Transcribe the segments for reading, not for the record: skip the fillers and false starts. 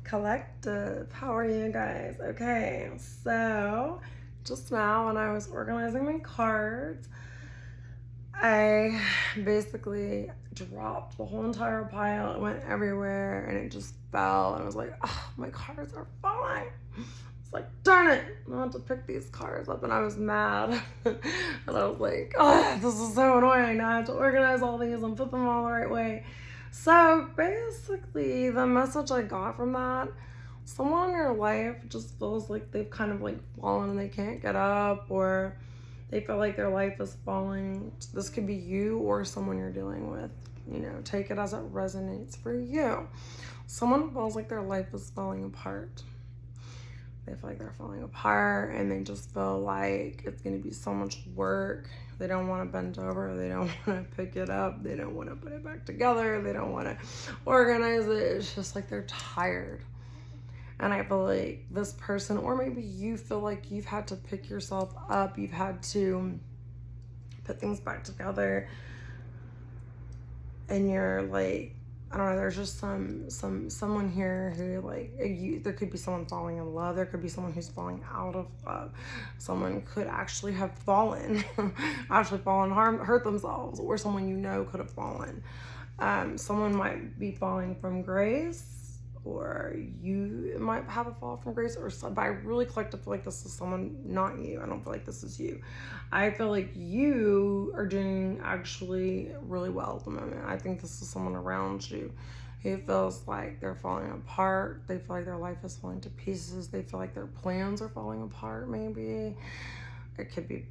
Collective. How are you guys? Okay, so just now when I was organizing my cards, I basically dropped the whole entire pile. It went everywhere and it just fell. And I was like, oh, my cards are falling. It's like, darn it, I have to pick these cards up. And I was mad. And I was like, oh, this is so annoying. Now I have to organize all these and put them all the right way. So basically, the message I got from that, someone in your life just feels like they've kind of like fallen and they can't get up, or they feel like their life is falling. This could be you or someone you're dealing with. You know, take it as it resonates for you. Someone feels like their life is falling apart. They feel like they're falling apart and they just feel like it's going to be so much work. They don't want to bend over. They don't want to pick it up. They don't want to put it back together. They don't want to organize it. It's just like they're tired. And I feel like this person, or maybe you feel like you've had to pick yourself up. You've had to put things back together. And you're like, I don't know, there's just someone here who like, there could be someone falling in love. There could be someone who's falling out of love. Someone could actually have fallen, hurt themselves, or someone you know could have fallen. Someone might be falling from grace, or you might have a fall from grace, but I really collectively feel like this is someone, not you. I don't feel like this is you. I feel like you are doing actually really well at the moment. I think this is someone around you who feels like they're falling apart. They feel like their life is falling to pieces. They feel like their plans are falling apart, maybe. It could be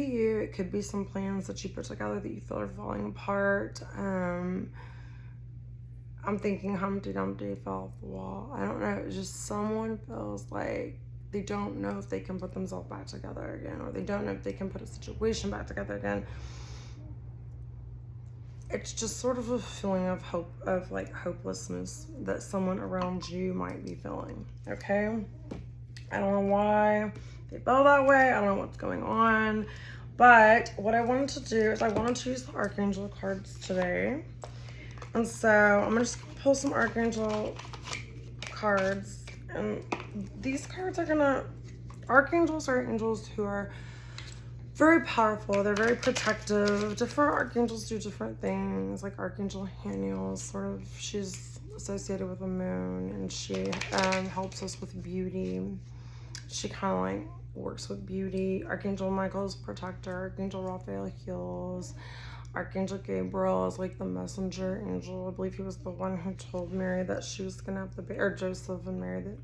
you. It could be some plans that you put together that you feel are falling apart. I'm thinking Humpty Dumpty fell off the wall. I don't know. It's just someone feels like they don't know if they can put themselves back together again, or they don't know if they can put a situation back together again. It's just sort of a feeling of hope, of like hopelessness that someone around you might be feeling. Okay? I don't know why they feel that way. I don't know what's going on. But what I wanted to do is I wanted to use the Archangel cards today. And so I'm going to just pull some Archangel cards. And these cards are going to... Archangels are angels who are very powerful. They're very protective. Different archangels do different things. Like Archangel Haniel, sort of, she's associated with the moon. And she helps us with beauty. She kind of like works with beauty. Archangel Michael's protector. Archangel Raphael heals. Archangel Gabriel is like the messenger angel. I believe he was the one who told Mary that she was gonna have the baby, or Joseph and Mary,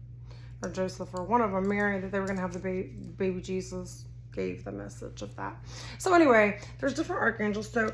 or Joseph, or one of them, Mary, that they were gonna have the baby Jesus. Gave the message of that. So anyway, there's different archangels. So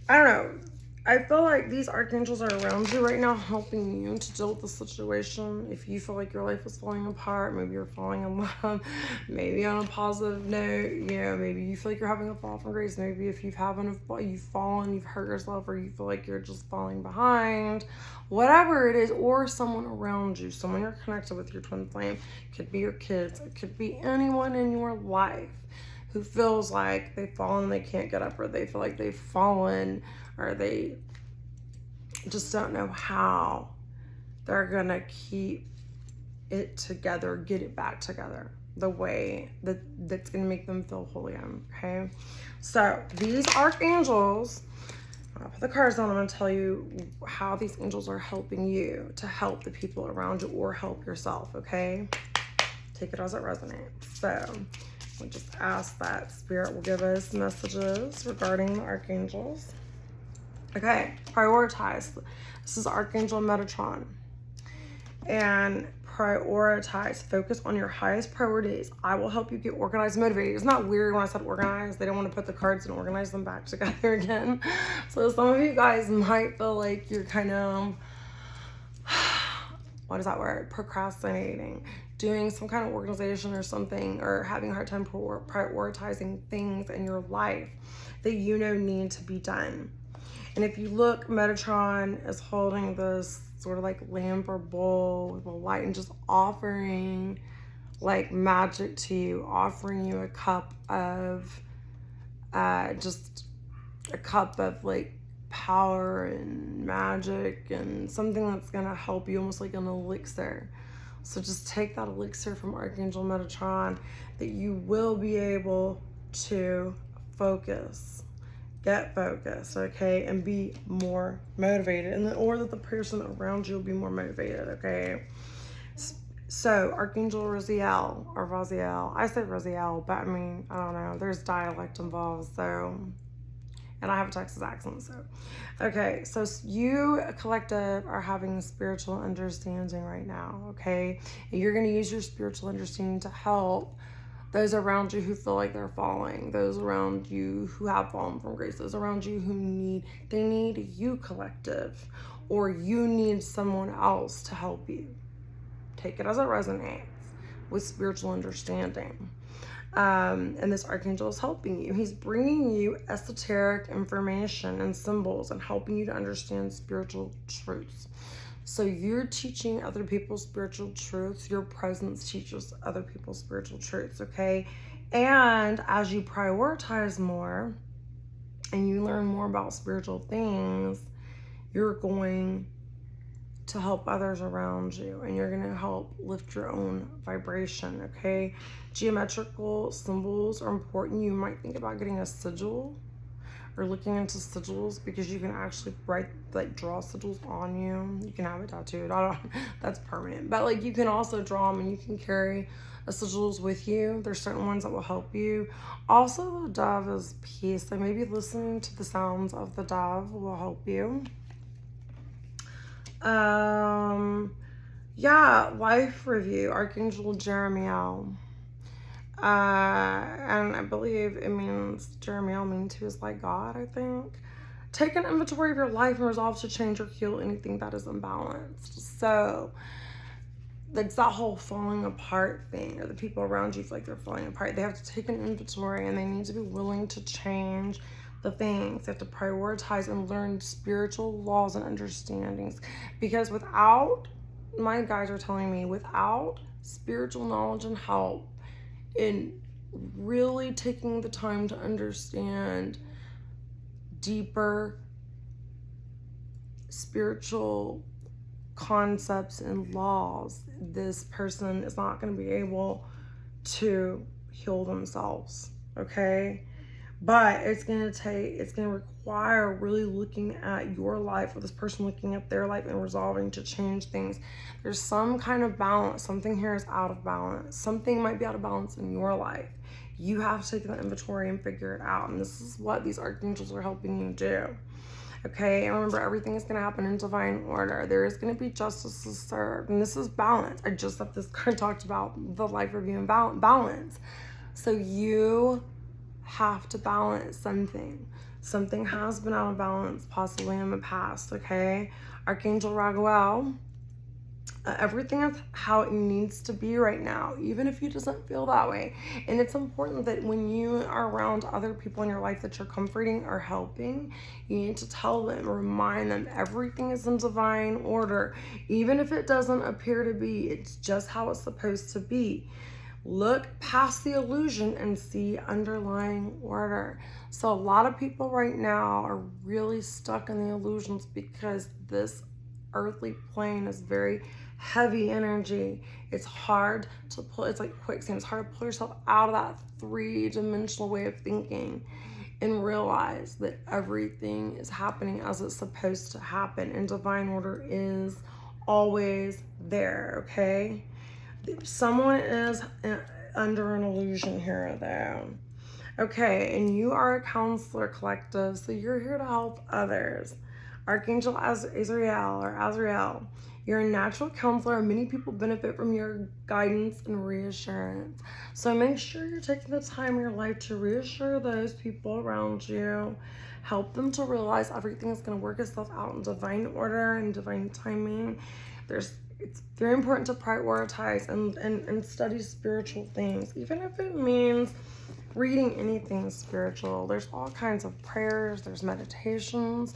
I don't know. I feel like these archangels are around you right now, helping you to deal with the situation. If you feel like your life is falling apart, maybe you're falling in love, maybe on a positive note, you know, maybe you feel like you're having a fall from grace. Maybe if you've fallen, you've hurt yourself, or you feel like you're just falling behind, whatever it is, or someone around you, someone you're connected with, your twin flame. It could be your kids. It could be anyone in your life who feels like they've fallen and they can't get up, or they feel like they've fallen, or they just don't know how they're gonna keep it together, get it back together the way that's gonna make them feel holy. Okay, so these archangels, I'll put the cards on. I'm gonna tell you how these angels are helping you to help the people around you or help yourself. Okay, take it as it resonates. So we'll just ask that Spirit will give us messages regarding the archangels. Okay, prioritize. This is Archangel Metatron. And prioritize. Focus on your highest priorities. I will help you get organized and motivated. Isn't that weird when I said organized? They don't want to put the cards and organize them back together again. So some of you guys might feel like you're kind of, what is that word? Procrastinating. Doing some kind of organization or something, or having a hard time prioritizing things in your life that you know need to be done. And if you look, Metatron is holding this sort of like lamp or bowl with a light and just offering like magic to you, offering you a cup of like power and magic and something that's going to help you, almost like an elixir. So just take that elixir from Archangel Metatron, that you will be able to focus, get focused, okay, and be more motivated, and or that the person around you will be more motivated, okay. So Archangel Raziel, or Raziel, I say Raziel, but I mean, I don't know, there's dialect involved, so, and I have a Texas accent, so. Okay, so you, collective, are having spiritual understanding right now, okay? And you're going to use your spiritual understanding to help those around you who feel like they're falling, those around you who have fallen from grace, those around you who need you, collective, or you need someone else to help you. Take it as it resonates with spiritual understanding. And this archangel is helping you. He's bringing you esoteric information and symbols and helping you to understand spiritual truths. So you're teaching other people spiritual truths. Your presence teaches other people spiritual truths, okay? And as you prioritize more and you learn more about spiritual things, you're going to help others around you, and you're going to help lift your own vibration, okay? Geometrical symbols are important. You might think about getting a sigil or looking into sigils, because you can actually draw sigils on you. You can have it tattooed. That's permanent. But like, you can also draw them, and you can carry a sigils with you. There's certain ones that will help you. Also, the dove is peace. So maybe listening to the sounds of the dove will help you. Yeah, life review, Archangel Jeremiel. And I believe it means, Jeremiel means who is like God, I think. Take an inventory of your life and resolve to change or heal anything that is imbalanced. So it's that whole falling apart thing, or the people around you feel like they're falling apart. They have to take an inventory, and they need to be willing to change the things. They have to prioritize and learn spiritual laws and understandings, because without, my guides are telling me, without spiritual knowledge and help in really taking the time to understand deeper spiritual concepts and laws, this person is not going to be able to heal themselves, okay? But it's going to require really looking at your life, or this person looking at their life and resolving to change things. There's some kind of balance. Something here is out of balance. Something might be out of balance in your life. You have to take that inventory and figure it out. And this is what these archangels are helping you do. Okay, and remember, everything is going to happen in divine order. There is going to be justice served. And this is balance. I just left this card talked about the life review and balance. So you have to balance something. Something has been out of balance, possibly in the past, okay? Archangel Raguel, everything is how it needs to be right now, even if you doesn't feel that way. And it's important that when you are around other people in your life that you're comforting or helping, you need to tell them, remind them, everything is in divine order. Even if it doesn't appear to be, it's just how it's supposed to be. Look past the illusion and see underlying order. So a lot of people right now are really stuck in the illusions, because this earthly plane is very heavy energy. It's hard to pull. It's like quicksand. It's hard to pull yourself out of that three-dimensional way of thinking and realize that everything is happening as it's supposed to happen, and divine order is always there, okay? Someone is under an illusion here, though. Okay, and you are a counselor, collective, so you're here to help others. Archangel Azrael, you're a natural counselor, and many people benefit from your guidance and reassurance. So make sure you're taking the time in your life to reassure those people around you. Help them to realize everything is going to work itself out in divine order and divine timing. It's very important to prioritize and study spiritual things, even if it means reading anything spiritual. There's all kinds of prayers, there's meditations,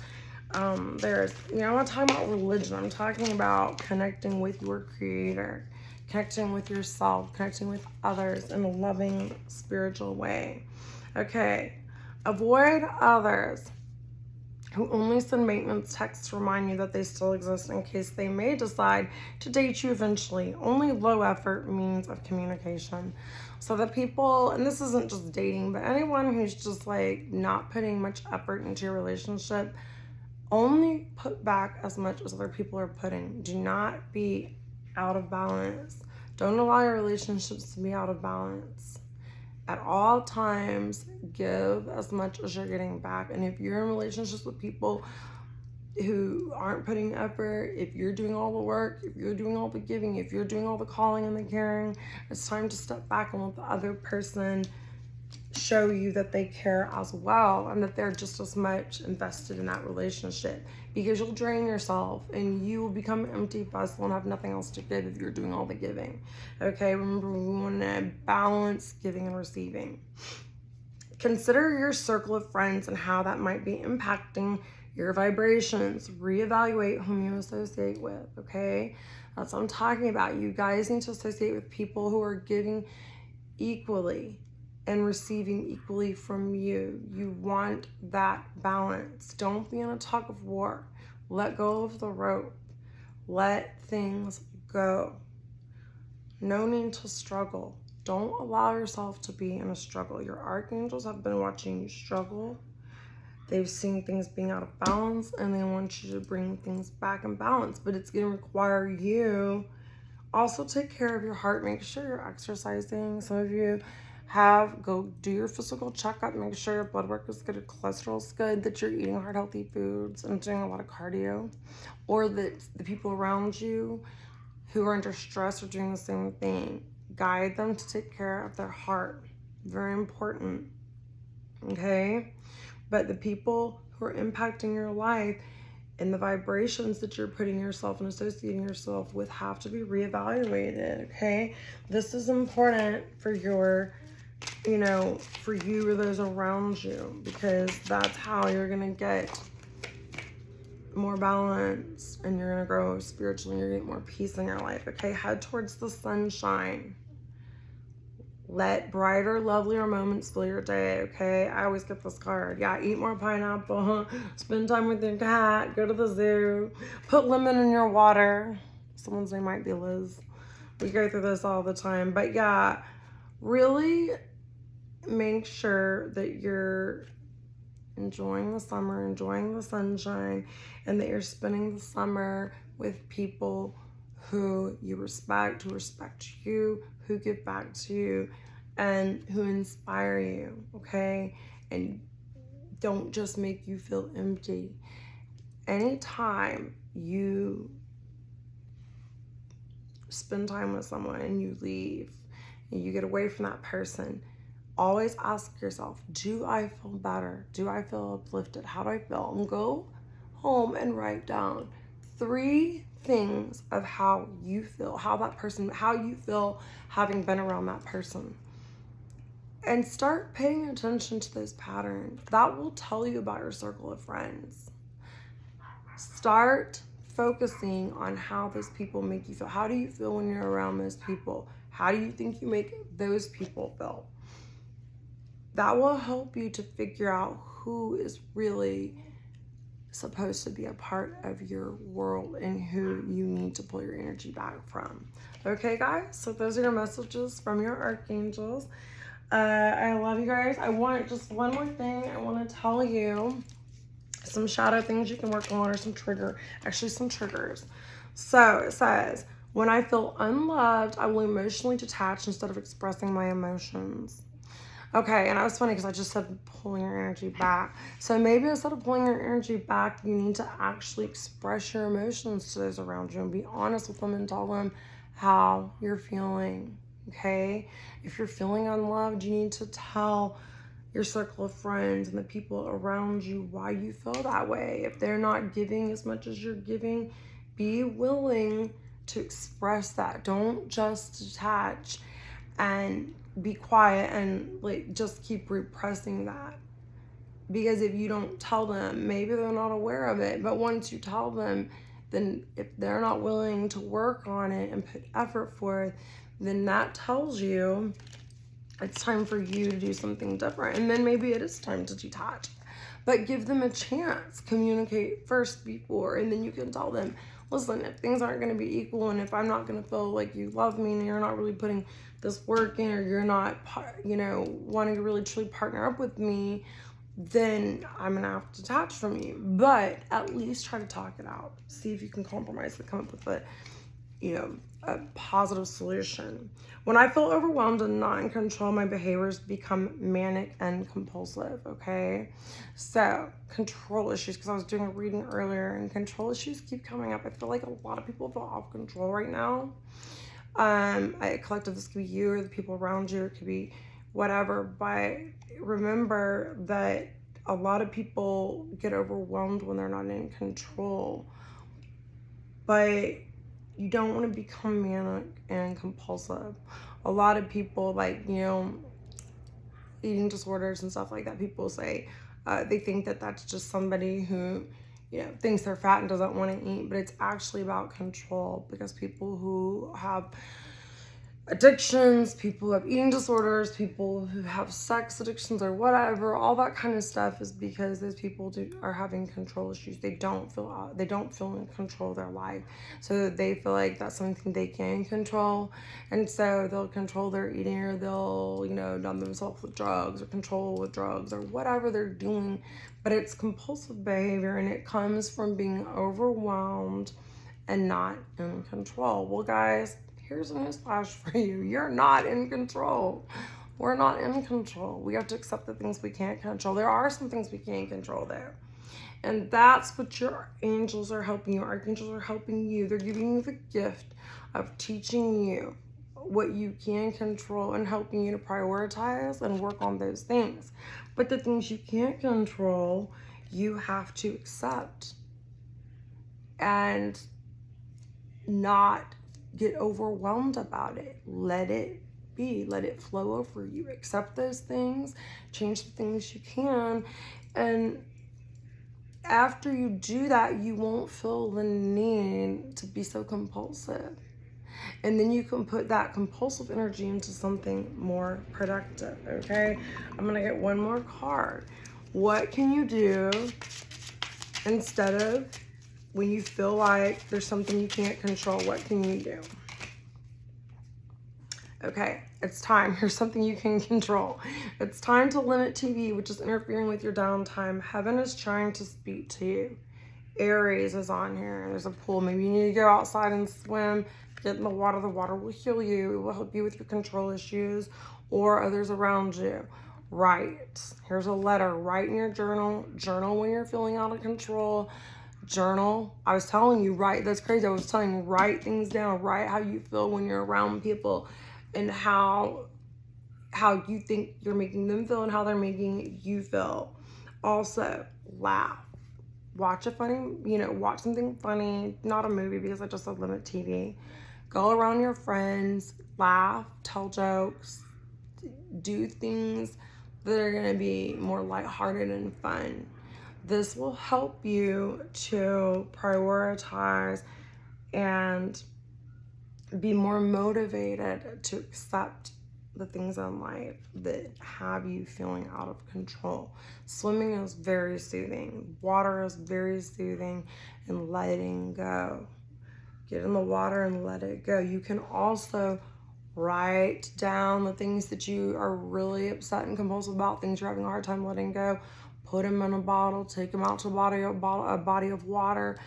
I'm not talking about religion. I'm talking about connecting with your creator, connecting with yourself, connecting with others in a loving, spiritual way. Okay, avoid others. who only send maintenance texts to remind you that they still exist in case they may decide to date you eventually. Only low effort means of communication. So the people, and this isn't just dating, but anyone who's just like not putting much effort into your relationship, only put back as much as other people are putting. Do not be out of balance. Don't allow your relationships to be out of balance. At all times, give as much as you're getting back. And if you're in relationships with people who aren't putting effort, if you're doing all the work, if you're doing all the giving, if you're doing all the calling and the caring, it's time to step back and let the other person show you that they care as well and that they're just as much invested in that relationship, because you'll drain yourself and you will become an empty vessel and have nothing else to give if you're doing all the giving. Okay, remember, we want to balance giving and receiving. Consider your circle of friends and how that might be impacting your vibrations. Reevaluate whom you associate with. Okay, that's what I'm talking about. You guys need to associate with people who are giving equally and receiving equally from you. You want that balance. Don't be in a tug of war. Let go of the rope. Let things go. No need to struggle. Don't allow yourself to be in a struggle. Your archangels have been watching you struggle. They've seen things being out of balance and they want you to bring things back in balance, but it's going to require you also take care of your heart. Make sure you're exercising. Some of you go do your physical checkup, make sure your blood work is good, your cholesterol is good, that you're eating heart healthy foods and doing a lot of cardio, or that the people around you who are under stress are doing the same thing. Guide them to take care of their heart. Very important. Okay? But the people who are impacting your life and the vibrations that you're putting yourself and associating yourself with have to be reevaluated. Okay? This is important for your, for you or those around you, because that's how you're going to get more balance and you're going to grow spiritually and you're going to get more peace in your life. Okay? Head towards the sunshine. Let brighter, lovelier moments fill your day, okay? I always get this card. Yeah, eat more pineapple, spend time with your cat, go to the zoo, put lemon in your water. Someone's name might be Liz. We go through this all the time. But yeah, really make sure that you're enjoying the summer, enjoying the sunshine, and that you're spending the summer with people who you respect, who respect you, who give back to you, and who inspire you, okay? And don't just make you feel empty. Anytime you spend time with someone and you leave and you get away from that person, always ask yourself, do I feel better? Do I feel uplifted? How do I feel? And go home and write down 3 things of how you feel, how you feel having been around that person. And start paying attention to those patterns. That will tell you about your circle of friends. Start focusing on how those people make you feel. How do you feel when you're around those people? How do you think you make those people feel? That will help you to figure out who is really supposed to be a part of your world and who you need to pull your energy back from. Okay, guys, so those are your messages from your archangels. I love you guys. I want just one more thing. I want to tell you some shadow things you can work on, or some triggers. So it says, when I feel unloved, I will emotionally detach instead of expressing my emotions. Okay, and that was funny because I just said pulling your energy back. So maybe instead of pulling your energy back, you need to actually express your emotions to those around you and be honest with them and tell them how you're feeling, okay? If you're feeling unloved, you need to tell your circle of friends and the people around you why you feel that way. If they're not giving as much as you're giving, be willing to express that. Don't just detach and be quiet and just keep repressing that. Because if you don't tell them, maybe they're not aware of it, but once you tell them, then if they're not willing to work on it and put effort for it, then that tells you it's time for you to do something different. And then maybe it is time to detach. but give them a chance. Communicate first before, and then you can tell them, listen, if things aren't going to be equal, and if I'm not going to feel like you love me, and you're not really putting this work in, or you're not, wanting to really truly partner up with me, then I'm going to have to detach from you. But at least try to talk it out. See if you can compromise and come up with a positive solution. When I feel overwhelmed and not in control, my behaviors become manic and compulsive, okay? So, control issues, because I was doing a reading earlier, and control issues keep coming up. I feel like a lot of people feel off control right now. Collective, this could be you or the people around you, it could be whatever, but remember that a lot of people get overwhelmed when they're not in control. But you don't want to become manic and compulsive. A lot of people, eating disorders and stuff like that, people say they think that that's just somebody who, thinks they're fat and doesn't want to eat, but it's actually about control, because people who have addictions, people who have eating disorders, people who have sex addictions or whatever, all that kind of stuff is because those people are having control issues. They don't feel in control of their life, so they feel like that's something they can control, and so they'll control their eating, or they'll numb themselves with drugs, or control with drugs, or whatever they're doing. But it's compulsive behavior, and it comes from being overwhelmed and not in control. Well, guys, here's a newsflash for you. You're not in control. We're not in control. We have to accept the things we can't control. There are some things we can't control there. And that's what your angels are helping you. Archangels are helping you. They're giving you the gift of teaching you what you can control and helping you to prioritize and work on those things. But the things you can't control, you have to accept and not get overwhelmed about it. Let it be. Let it flow over you. Accept those things. Change the things you can. And after you do that, you won't feel the need to be so compulsive. And then you can put that compulsive energy into something more productive, okay? I'm going to get one more card. What can you do instead of when you feel like there's something you can't control? What can you do? Okay, it's time. Here's something you can control. It's time to limit TV, which is interfering with your downtime. Heaven is trying to speak to you. Aries is on here. There's a pool. Maybe you need to go outside and swim. Get in the water. The water will heal you. It will help you with your control issues or others around you. Write. Here's a letter. Write in your journal. Journal when you're feeling out of control. Journal. I was telling you, write. That's crazy. I was telling you, write things down. Write how you feel when you're around people, and how you think you're making them feel and how they're making you feel. Also, laugh. Watch watch something funny. Not a movie, because I just said limit TV. Go around your friends, laugh, tell jokes, do things that are going to be more lighthearted and fun. This will help you to prioritize and be more motivated to accept the things in life that have you feeling out of control. Swimming is very soothing. Water is very soothing, and letting go. Get in the water and let it go. You can also write down the things that you are really upset and compulsive about, things you're having a hard time letting go. Put them in a bottle, take them out to a body of water,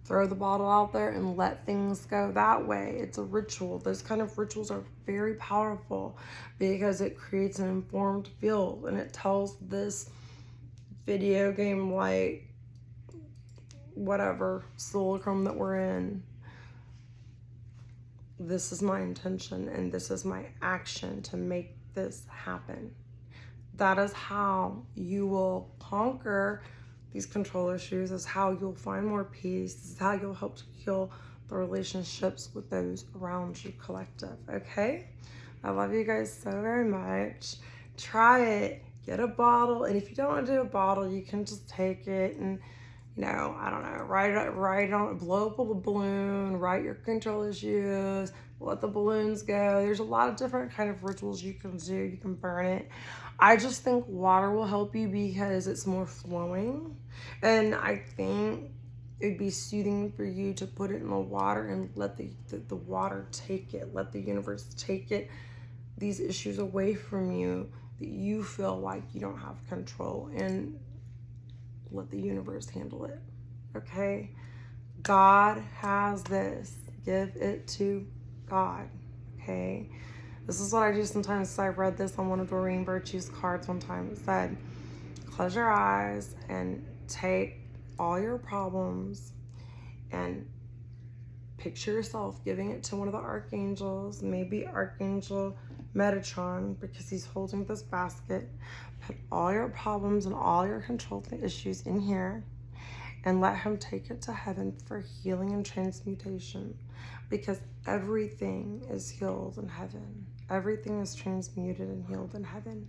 throw the bottle out there and let things go that way. It's a ritual. Those kind of rituals are very powerful because it creates an informed field, and it tells this video game like whatever simulacrum that we're in, this is my intention and this is my action to make this happen. That is how you will conquer these control issues. Is how you'll find more peace. This is how you'll help to heal the relationships with those around you, collective. Okay? I love you guys so very much. Try it. Get a bottle. And if you don't want to do a bottle, you can just take it and you know, I don't know, write on, blow up a balloon, write your control issues, let the balloons go. There's a lot of different kind of rituals you can do. You can burn it. I just think water will help you because it's more flowing. And I think it'd be soothing for you to put it in the water and let the water take it, let the universe take it, these issues away from you that you feel like you don't have control, and let the universe handle it, okay? God has this. Give it to God, okay? This is what I do sometimes. I read this on one of Doreen Virtue's cards one time. It said, close your eyes and take all your problems and picture yourself giving it to one of the archangels, maybe Archangel Metatron, because he's holding this basket. Put all your problems and all your control issues in here and let him take it to heaven for healing and transmutation, because everything is healed in heaven. Everything is transmuted and healed in heaven.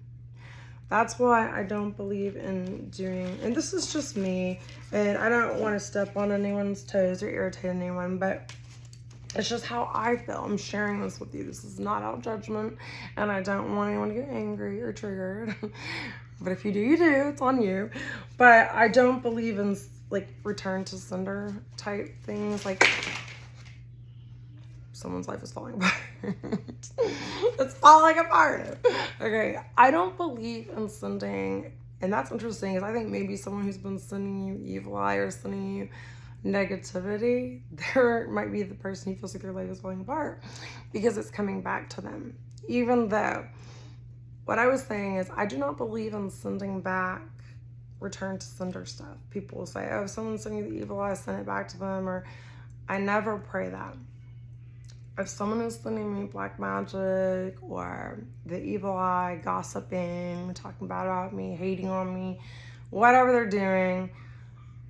That's why I don't believe in doing, and this is just me, and I don't want to step on anyone's toes or irritate anyone, but it's just how I feel. I'm sharing this with you. This is not out judgment, and I don't want anyone to get angry or triggered. But if you do, you do. It's on you. But I don't believe in like return to sender type things. Like someone's life is falling apart. It's falling apart. Okay, I don't believe in sending, and that's interesting, because I think maybe someone who's been sending you evil eye or sending you negativity, there might be the person who feels like their life is falling apart because it's coming back to them. Even though what I was saying is I do not believe in sending back return to sender stuff. People will say, oh, if someone's sending you the evil eye, send it back to them, or I never pray that. If someone is sending me black magic or the evil eye, gossiping, talking bad about me, hating on me, whatever they're doing,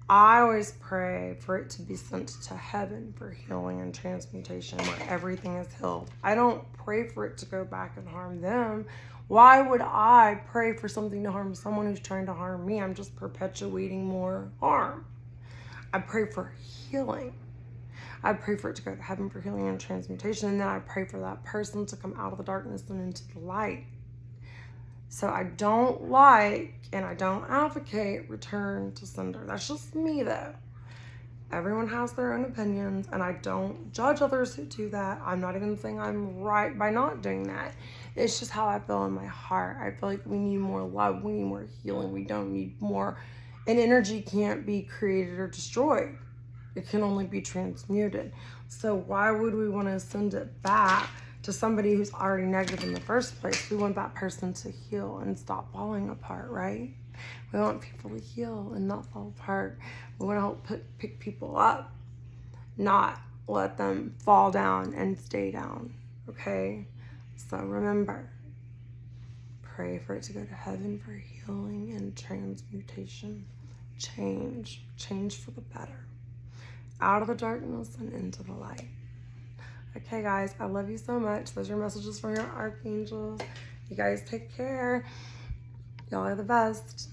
I always pray for it to be sent to heaven for healing and transmutation where everything is healed. I don't pray for it to go back and harm them. Why would I pray for something to harm someone who's trying to harm me? I'm just perpetuating more harm. I pray for healing. I pray for it to go to heaven for healing and transmutation, and then I pray for that person to come out of the darkness and into the light. So I don't like, and I don't advocate return to sender. That's just me though. Everyone has their own opinions, and I don't judge others who do that. I'm not even saying I'm right by not doing that. It's just how I feel in my heart. I feel like we need more love. We need more healing. We don't need more. And energy can't be created or destroyed. It can only be transmuted. So why would we want to send it back to somebody who's already negative in the first place? We want that person to heal and stop falling apart, right? We want people to heal and not fall apart. We want to help pick people up, not let them fall down and stay down, okay? So remember, pray for it to go to heaven for healing and transmutation. Change for the better. Out of the darkness and into the light. Okay, guys, I love you so much. Those are messages from your archangels. You guys take care. Y'all are the best.